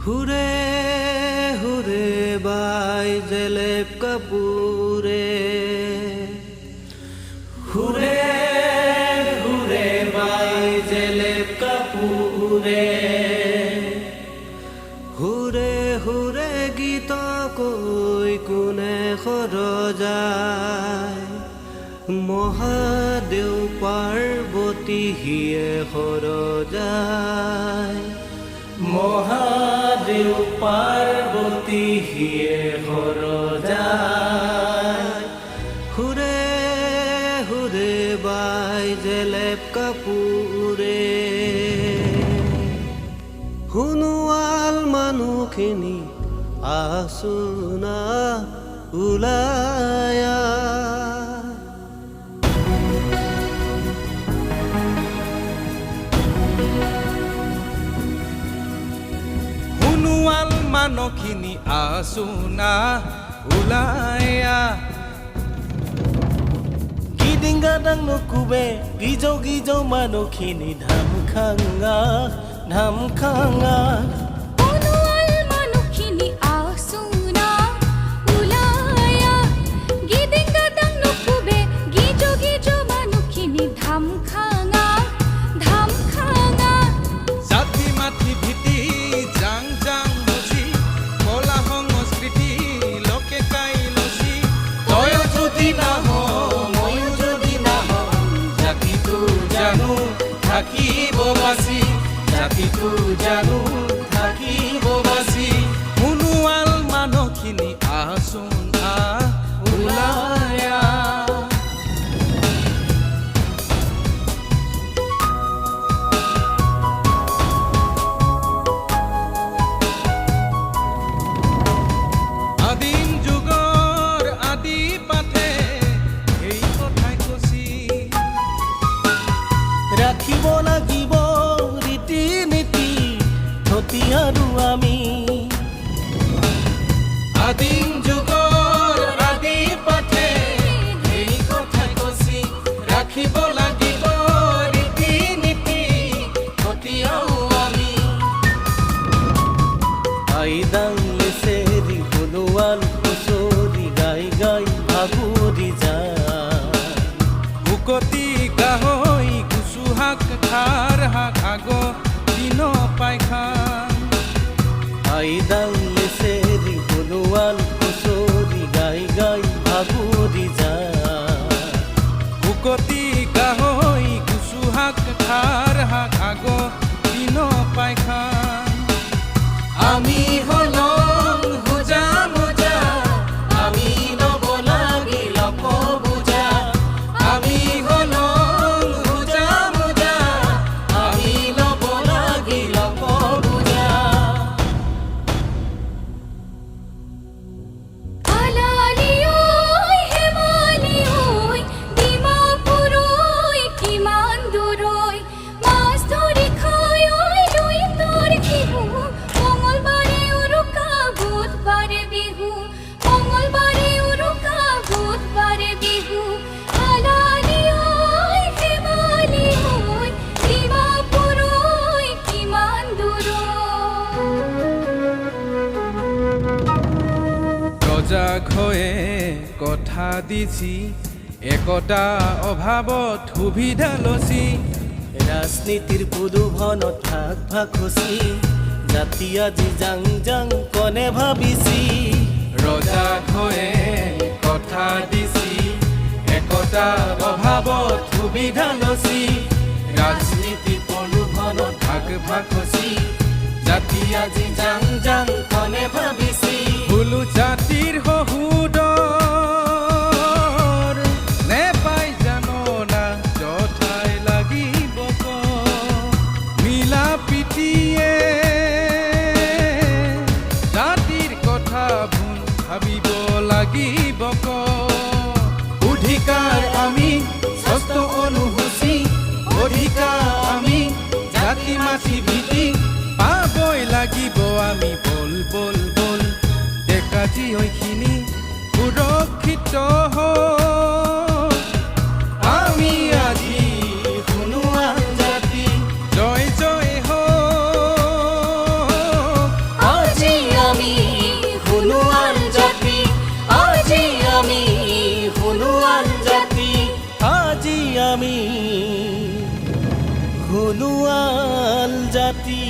হুৰে হুৰে বাই জেলেব কাপুৰে হুৰে হুৰে বাই জেলেব কাপুৰে হুৰে হুৰে গীত কই কোনে সৰজাই মহাদেউ পাৰ্বতী হিয়ে সৰজাই মহাদেউ পাৰ্বতী হিয়ে সৰজাই হুৰে হুৰে বাই জেলেব কাপুৰে শুনোৱাল মানুহখিনি আচোনা ওলায়া শুনোৱাল মানুহখিনি আচোনা ওলায়া গিডিংগাডাং নুকুবে গিজৌ গিজৌ মানুহখিনি ধাম খাঙা শুনোৱাল মানুহখিনি আচোনা ওলায়া গিডিংগাডাং নুকুবে গিজৌ গিজৌ মানুহখিনি ধাম খাঙা জাতি মাটি ভীতি জাং জাং মজি কলা সংস্কৃতি লোকে কাই লছি তয় যদি নাহ ময়ো যদি নাহ জাতিটো জানো থাকিব বাচি জাতিটো জানো থাকিব বাচি শুনোৱাল মানুহখিনি আচোনা ওলায়া আদিম যুগৰ আদি পাঠে এই কথাই কচি ৰাখিব লাগিব ৰীতি নীতি ধতি আৰু আমি আদিম যুগৰ আদি পাঠে এই কথাই কচি ৰাখিব লাগিব ৰীতি নীতি সতীয়াও আমি আইদাং লেচেৰি শুনোৱাল হুঁচৰি গাই গাই ভাগুৰি যায় শুকতি গাহৈ গুচু শাক খাৰ শাক আগ দিন পাইখান আইদাং লেচেৰি শুনোৱাল হুঁচৰি গাই গাই ভাগুৰি যায় শুকতি গাহৈ গুচু শাক খাৰ শাক আগ দিন পাইখান আমি হলং হোজা মোজা আমি ল'ব লাগিল বুজা আমি হলং হোজা মোজা আমি ল'ব লাগিল বুজা আলালি ঐ হেমালি ঐ ডিমাপুৰ ঐ কিমান দূৰ ঐ মাছ ধৰি খাই ঐ লৈ তোৰ ঘিহু মঙলবাৰে উৰুকা বুধবাৰে বিহু মঙলবাৰে উৰুকা বুধবাৰে বিহু আলালি ঐ হেমালি ঐ ডিমাপুৰ ঐ কিমান দূৰ ৰজাক হৈয়ে কথা দিছি একতা অভাৱত সুবিধা লছি ৰাজনীতিৰ প্ৰদূষণত ভাগ ভাগ খচি জাতি আজি জাং জাং কনে ভাবিছি ৰজাক হৈয়ে কথা দিছি একতা অভাৱত সুবিধা লছি ৰাজনীতি প্ৰলোভনত ভাগ ভাগ খচি জাতি আজি জাং জাং কনে ভাবিছি বোলো জাতিৰ সহুদৰ নেপাই জানো না যথাই লাগিব ক মিলা পিটিয়ে জাতিৰ কথা ভুল ভাবিব লাগিব ক অধিকাৰ আমি ষষ্ঠ অনুসূচী অধিকাৰ আমি জাতি মাটি ভীতি পাবই লাগিব আমি বল বল বল ডেকা জীয়খিনি সুৰক্ষিত হওক আমি আজি শুনোৱাল জাতি জয় জয় হওক আমি সোণোৱাল জাতি।